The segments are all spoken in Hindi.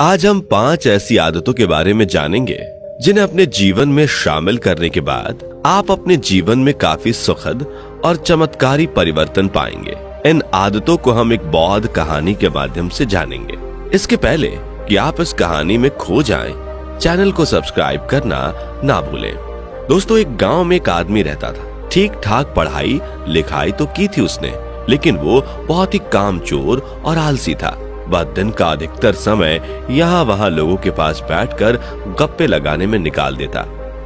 आज हम 5 ऐसी आदतों के बारे में जानेंगे जिन्हें अपने जीवन में शामिल करने के बाद आप अपने जीवन में काफी सुखद और चमत्कारी परिवर्तन पाएंगे। इन आदतों को हम एक बौद्ध कहानी के माध्यम से जानेंगे। इसके पहले कि आप इस कहानी में खो जाएं, चैनल को सब्सक्राइब करना ना भूलें। दोस्तों, एक गांव में एक आदमी रहता था। ठीक ठाक पढ़ाई लिखाई तो की थी उसने, लेकिन वो बहुत ही कामचोर और आलसी था। वह दिन का अधिकतर समय यहाँ वहाँ लोगों के पास बैठकर गप्पे लगाने में निकाल देता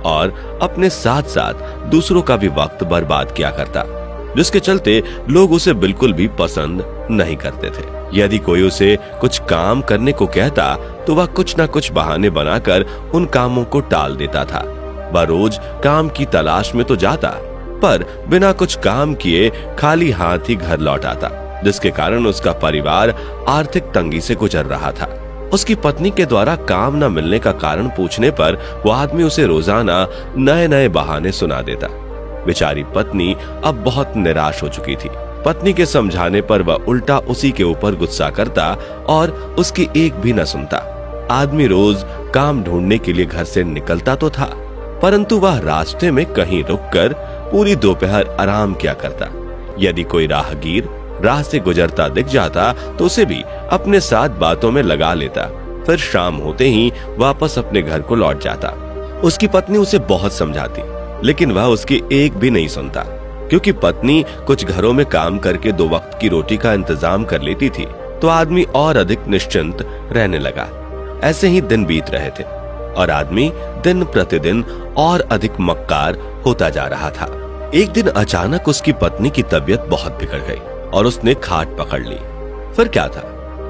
और अपने साथ साथ दूसरों का भी वक्त बर्बाद किया करता, जिसके चलते लोग उसे बिल्कुल भी पसंद नहीं करते थे। यदि कोई उसे कुछ काम करने को कहता तो वह कुछ न कुछ बहाने बनाकर उन कामों को टाल देता था। वह रोज काम की तलाश में तो जाता, पर बिना कुछ काम किए खाली हाथ ही घर लौट आता, जिसके कारण उसका परिवार आर्थिक तंगी से गुजर रहा था। उसकी पत्नी के द्वारा काम न मिलने का कारण पूछने पर वो आदमी उसे रोजाना नए नए बहाने सुना देता। बेचारी पत्नी अब बहुत निराश हो चुकी थी। पत्नी के समझाने पर वह उल्टा उसी के ऊपर गुस्सा करता और उसकी एक भी न सुनता। आदमी रोज काम ढूंढने के लिए घर से निकलता तो था, परंतु वह रास्ते में कहीं रुककर पूरी दोपहर आराम किया करता। यदि कोई राहगीर राह से गुजरता दिख जाता तो उसे भी अपने साथ बातों में लगा लेता। फिर शाम होते ही वापस अपने घर को लौट जाता। उसकी पत्नी उसे बहुत समझाती, लेकिन वह उसकी एक भी नहीं सुनता, क्योंकि पत्नी कुछ घरों में काम करके 2 वक्त की रोटी का इंतजाम कर लेती थी, तो आदमी और अधिक निश्चिंत रहने लगा। ऐसे ही दिन बीत रहे थे और आदमी दिन प्रतिदिन और अधिक मक्कार होता जा रहा था। एक दिन अचानक उसकी पत्नी की तबीयत बहुत बिगड़ गई और उसने खाट पकड़ ली। फिर क्या था,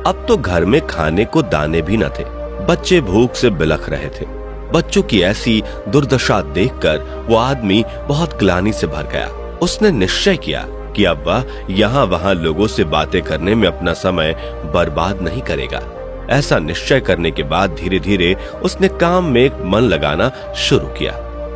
अब तो घर में खाने को दाने भी न थे। बच्चे भूख से बिलख रहे थे। बच्चों की ऐसी दुर्दशा देखकर वो आदमी बहुत ग्लानि से भर गया। उसने निश्चय किया कि अब वह यहाँ वहाँ लोगों से बातें करने में अपना समय बर्बाद नहीं करेगा। ऐसा निश्चय करने के बाद धीरे धीरे उसने काम में मन लगाना शुरू किया।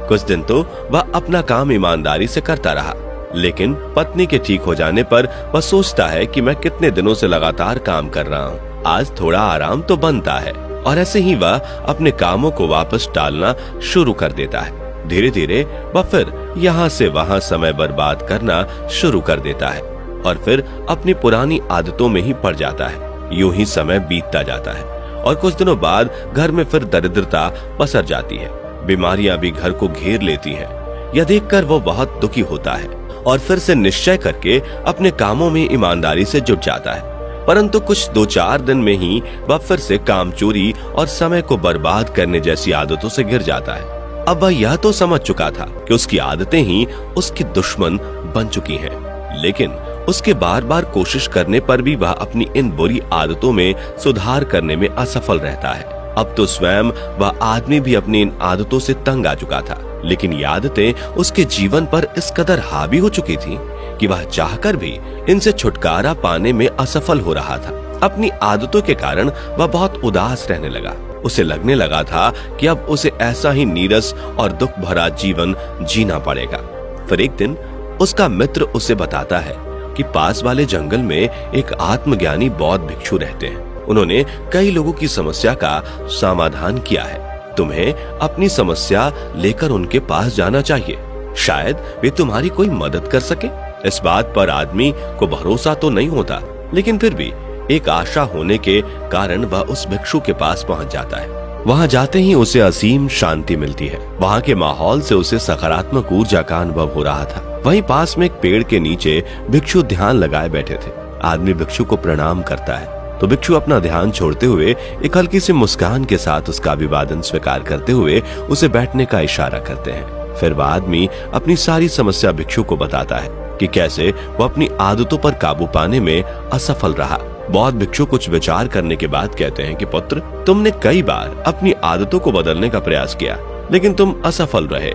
कुछ दिन तो वह अपना काम ईमानदारी से करता रहा, लेकिन पत्नी के ठीक हो जाने पर वह सोचता है कि मैं कितने दिनों से लगातार काम कर रहा हूँ, आज थोड़ा आराम तो बनता है, और ऐसे ही वह अपने कामों को वापस टालना शुरू कर देता है। धीरे धीरे वह फिर यहाँ से वहाँ समय बर्बाद करना शुरू कर देता है और फिर अपनी पुरानी आदतों में ही पड़ जाता है। यूं ही समय बीतता जाता है और कुछ दिनों बाद घर में फिर दरिद्रता पसर जाती है। बीमारियां भी घर को घेर लेती हैं। यह देखकर वो बहुत दुखी होता है और फिर से निश्चय करके अपने कामों में ईमानदारी से जुट जाता है। परंतु कुछ 2-4 दिन में ही वह फिर से काम चोरी और समय को बर्बाद करने जैसी आदतों से घिर जाता है। अब वह यह तो समझ चुका था कि उसकी आदतें ही उसकी दुश्मन बन चुकी हैं, लेकिन उसके बार बार कोशिश करने पर भी वह अपनी इन बुरी आदतों में सुधार करने में असफल रहता है। अब तो स्वयं वह आदमी भी अपनी इन आदतों से तंग आ चुका था, लेकिन ये आदतें उसके जीवन पर इस कदर हावी हो चुकी थी कि वह चाहकर भी इनसे छुटकारा पाने में असफल हो रहा था। अपनी आदतों के कारण वह बहुत उदास रहने लगा। उसे लगने लगा था कि अब उसे ऐसा ही नीरस और दुख भरा जीवन जीना पड़ेगा। फिर एक दिन उसका मित्र उसे बताता है कि पास वाले जंगल में एक आत्मज्ञानी बौद्ध भिक्षु रहते हैं। उन्होंने कई लोगों की समस्या का समाधान किया है। तुम्हें अपनी समस्या लेकर उनके पास जाना चाहिए, शायद वे तुम्हारी कोई मदद कर सके। इस बात पर आदमी को भरोसा तो नहीं होता, लेकिन फिर भी एक आशा होने के कारण वह उस भिक्षु के पास पहुंच जाता है। वहां जाते ही उसे असीम शांति मिलती है। वहां के माहौल से उसे सकारात्मक ऊर्जा का अनुभव हो रहा था। वहीं पास में एक पेड़ के नीचे भिक्षु ध्यान लगाए बैठे थे। आदमी भिक्षु को प्रणाम करता है तो भिक्षु अपना ध्यान छोड़ते हुए एक हल्की सी मुस्कान के साथ उसका अभिवादन स्वीकार करते हुए उसे बैठने का इशारा करते हैं। फिर वह आदमी अपनी सारी समस्या भिक्षु को बताता है कि कैसे वो अपनी आदतों पर काबू पाने में असफल रहा। बौद्ध भिक्षु कुछ विचार करने के बाद कहते हैं कि पुत्र, तुमने कई बार अपनी आदतों को बदलने का प्रयास किया, लेकिन तुम असफल रहे,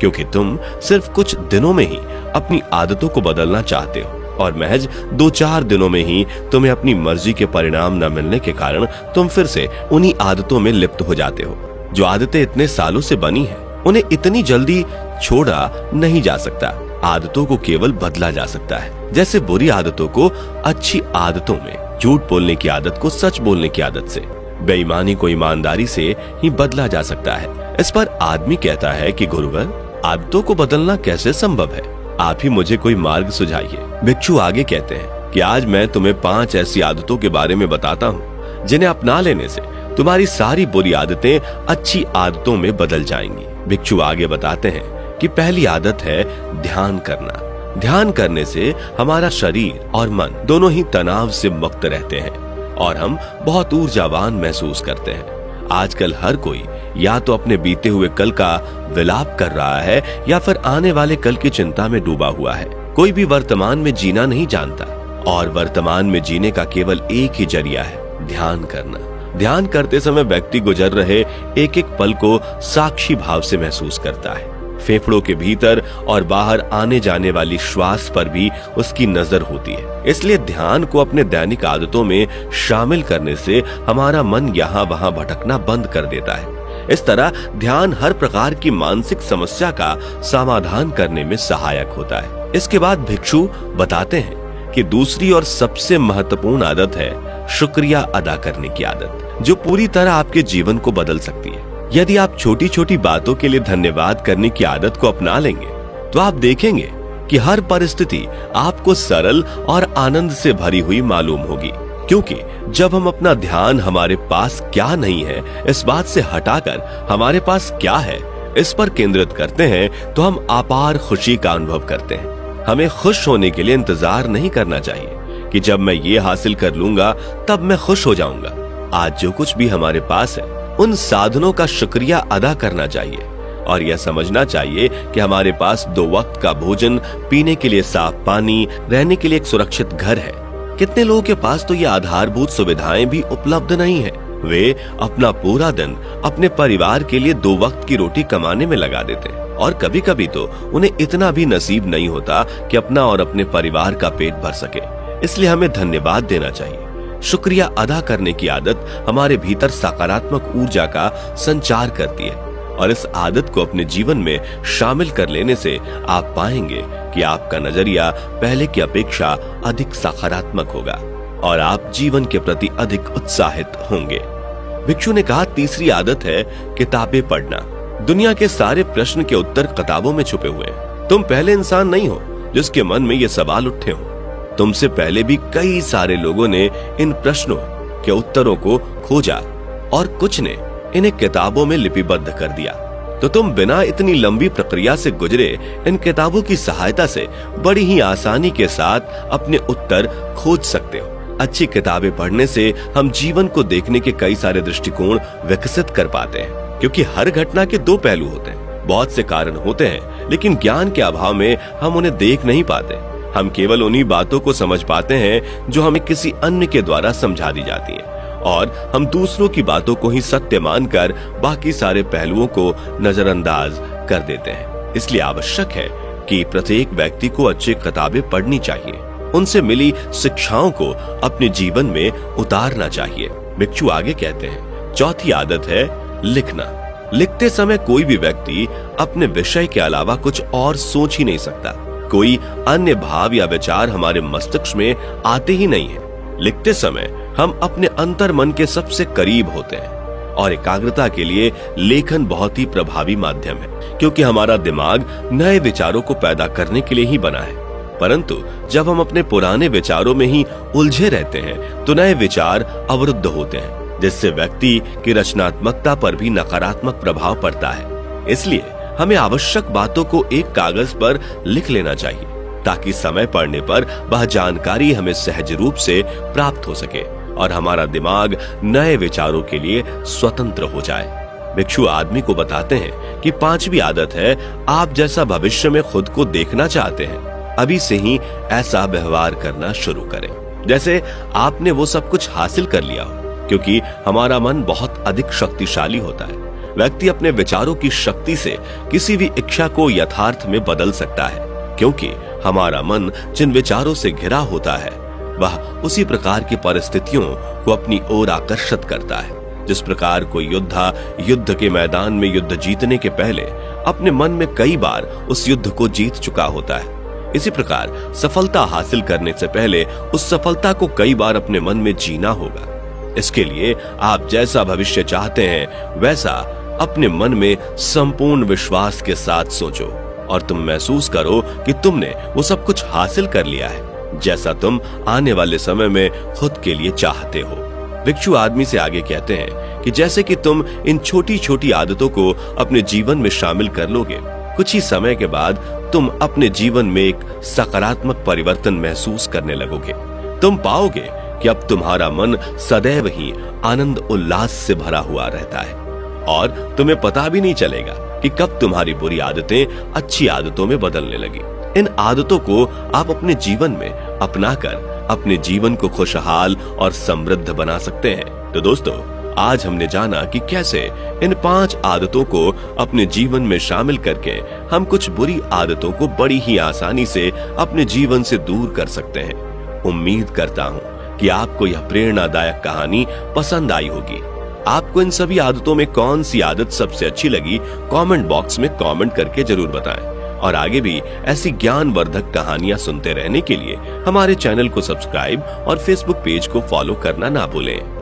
क्योंकि तुम सिर्फ कुछ दिनों में ही अपनी आदतों को बदलना चाहते हो और महज 2-4 दिनों में ही तुम्हें अपनी मर्जी के परिणाम न मिलने के कारण तुम फिर से उन्हीं आदतों में लिप्त हो जाते हो। जो आदतें इतने सालों से बनी हैं, उन्हें इतनी जल्दी छोड़ा नहीं जा सकता। आदतों को केवल बदला जा सकता है, जैसे बुरी आदतों को अच्छी आदतों में, झूठ बोलने की आदत को सच बोलने की आदत से, बेईमानी को ईमानदारी से ही बदला जा सकता है। इस पर आदमी कहता है कि गुरुवर, आदतों को बदलना कैसे संभव है? आप ही मुझे कोई मार्ग सुझाइए। भिक्षु आगे कहते हैं कि आज मैं तुम्हें 5 ऐसी आदतों के बारे में बताता हूँ जिन्हें अपना लेने से तुम्हारी सारी बुरी आदतें अच्छी आदतों में बदल जाएंगी। भिक्षु आगे बताते हैं कि पहली आदत है ध्यान करना। ध्यान करने से हमारा शरीर और मन दोनों ही तनाव से मुक्त रहते हैं और हम बहुत ऊर्जावान महसूस करते हैं। आजकल हर कोई या तो अपने बीते हुए कल का विलाप कर रहा है या फिर आने वाले कल की चिंता में डूबा हुआ है। कोई भी वर्तमान में जीना नहीं जानता और वर्तमान में जीने का केवल एक ही जरिया है, ध्यान करना। ध्यान करते समय व्यक्ति गुजर रहे एक एक पल को साक्षी भाव से महसूस करता है। फेफड़ों के भीतर और बाहर आने जाने वाली श्वास पर भी उसकी नजर होती है। इसलिए ध्यान को अपने दैनिक आदतों में शामिल करने से हमारा मन यहाँ वहाँ भटकना बंद कर देता है। इस तरह ध्यान हर प्रकार की मानसिक समस्या का समाधान करने में सहायक होता है। इसके बाद भिक्षु बताते हैं कि दूसरी और सबसे महत्वपूर्ण आदत है शुक्रिया अदा करने की आदत, जो पूरी तरह आपके जीवन को बदल सकती है। यदि आप छोटी छोटी बातों के लिए धन्यवाद करने की आदत को अपना लेंगे तो आप देखेंगे कि हर परिस्थिति आपको सरल और आनंद से भरी हुई मालूम होगी। क्योंकि जब हम अपना ध्यान हमारे पास क्या नहीं है इस बात से हटाकर हमारे पास क्या है इस पर केंद्रित करते हैं तो हम अपार खुशी का अनुभव करते हैं। हमें खुश होने के लिए इंतजार नहीं करना चाहिए कि जब मैं ये हासिल कर लूंगा तब मैं खुश हो जाऊंगा। आज जो कुछ भी हमारे पास है उन साधनों का शुक्रिया अदा करना चाहिए और यह समझना चाहिए कि हमारे पास 2 वक्त का भोजन, पीने के लिए साफ पानी, रहने के लिए एक सुरक्षित घर है। कितने लोगों के पास तो ये आधारभूत सुविधाएं भी उपलब्ध नहीं है। वे अपना पूरा दिन अपने परिवार के लिए 2 वक्त की रोटी कमाने में लगा देते हैं और कभी कभी तो उन्हें इतना भी नसीब नहीं होता कि अपना और अपने परिवार का पेट भर सके। इसलिए हमें धन्यवाद देना चाहिए। शुक्रिया अदा करने की आदत हमारे भीतर सकारात्मक ऊर्जा का संचार करती है और इस आदत को अपने जीवन में शामिल कर लेने से आप पाएंगे कि आपका नजरिया पहले की अपेक्षा अधिक सकारात्मक होगा और आप जीवन के प्रति अधिक उत्साहित होंगे। भिक्षु ने कहा तीसरी आदत है किताबें पढ़ना। दुनिया के सारे प्रश्न के उत्तर किताबों में छुपे हुए हैं। तुम पहले इंसान नहीं हो जिसके मन में ये सवाल उठे हो। तुमसे पहले भी कई सारे लोगों ने इन प्रश्नों के उत्तरों को खोजा और कुछ ने इन्हें किताबों में लिपिबद्ध कर दिया। तो तुम बिना इतनी लंबी प्रक्रिया से गुजरे इन किताबों की सहायता से बड़ी ही आसानी के साथ अपने उत्तर खोज सकते हो। अच्छी किताबें पढ़ने से हम जीवन को देखने के कई सारे दृष्टिकोण विकसित कर पाते हैं, क्योंकि हर घटना के 2 पहलू होते हैं। बहुत से कारण होते हैं लेकिन ज्ञान के अभाव में हम उन्हें देख नहीं पाते। हम केवल उन्हीं बातों को समझ पाते हैं जो हमें किसी अन्य के द्वारा समझा दी जाती हैं और हम दूसरों की बातों को ही सत्य मानकर बाकी सारे पहलुओं को नजरअंदाज कर देते हैं। इसलिए आवश्यक है कि प्रत्येक व्यक्ति को अच्छी किताबें पढ़नी चाहिए, उनसे मिली शिक्षाओं को अपने जीवन में उतारना चाहिए। भिक्षु आगे कहते हैं चौथी आदत है लिखना। लिखते समय कोई भी व्यक्ति अपने विषय के अलावा कुछ और सोच ही नहीं सकता। कोई अन्य भाव या विचार हमारे मस्तिष्क में आते ही नहीं है। लिखते समय हम अपने अंतर मन के सबसे करीब होते हैं और एकाग्रता के लिए लेखन बहुत ही प्रभावी माध्यम है, क्योंकि हमारा दिमाग नए विचारों को पैदा करने के लिए ही बना है। परंतु जब हम अपने पुराने विचारों में ही उलझे रहते हैं तो नए विचार अवरुद्ध होते हैं, जिससे व्यक्ति की रचनात्मकता पर भी नकारात्मक प्रभाव पड़ता है। इसलिए हमें आवश्यक बातों को एक कागज पर लिख लेना चाहिए ताकि समय पड़ने पर वह जानकारी हमें सहज रूप से प्राप्त हो सके और हमारा दिमाग नए विचारों के लिए स्वतंत्र हो जाए। भिक्षु आदमी को बताते हैं कि 5वीं आदत है आप जैसा भविष्य में खुद को देखना चाहते हैं अभी से ही ऐसा व्यवहार करना शुरू करें जैसे आपने वो सब कुछ हासिल कर लिया हो, क्योंकि हमारा मन बहुत अधिक शक्तिशाली होता है। व्यक्ति अपने विचारों की शक्ति से किसी भी इच्छा को यथार्थ में बदल सकता है, क्योंकि हमारा मन जिन विचारों से घिरा होता है वह उसी प्रकार की परिस्थितियों को अपनी ओर आकर्षित करता है। जिस प्रकार कोई योद्धा युद्ध के मैदान में युद्ध जीतने के पहले अपने मन में कई बार उस युद्ध को जीत चुका होता है, इसी प्रकार सफलता हासिल करने से पहले उस सफलता को कई बार अपने मन में जीना होगा। इसके लिए आप जैसा भविष्य चाहते हैं वैसा अपने मन में संपूर्ण विश्वास के साथ सोचो और तुम महसूस करो कि तुमने वो सब कुछ हासिल कर लिया है जैसा तुम आने वाले समय में खुद के लिए चाहते हो। भिक्षु आदमी से आगे कहते हैं कि जैसे कि तुम इन छोटी छोटी आदतों को अपने जीवन में शामिल कर लोगे, कुछ ही समय के बाद तुम अपने जीवन में एक सकारात्मक परिवर्तन महसूस करने लगोगे। तुम पाओगे कि अब तुम्हारा मन सदैव ही आनंद उल्लास से भरा हुआ रहता है और तुम्हें पता भी नहीं चलेगा कि कब तुम्हारी बुरी आदतें अच्छी आदतों में बदलने लगी। इन आदतों को आप अपने जीवन में अपनाकर अपने जीवन को खुशहाल और समृद्ध बना सकते हैं। तो दोस्तों, आज हमने जाना कि कैसे इन 5 आदतों को अपने जीवन में शामिल करके हम कुछ बुरी आदतों को बड़ी ही आसानी से अपने जीवन से दूर कर सकते हैं। उम्मीद करता हूँ कि आपको यह प्रेरणादायक कहानी पसंद आई होगी। आपको इन सभी आदतों में कौन सी आदत सबसे अच्छी लगी, कमेंट बॉक्स में कमेंट करके जरूर बताएं। और आगे भी ऐसी ज्ञानवर्धक कहानियां सुनते रहने के लिए हमारे चैनल को सब्सक्राइब और फेसबुक पेज को फॉलो करना ना भूलें।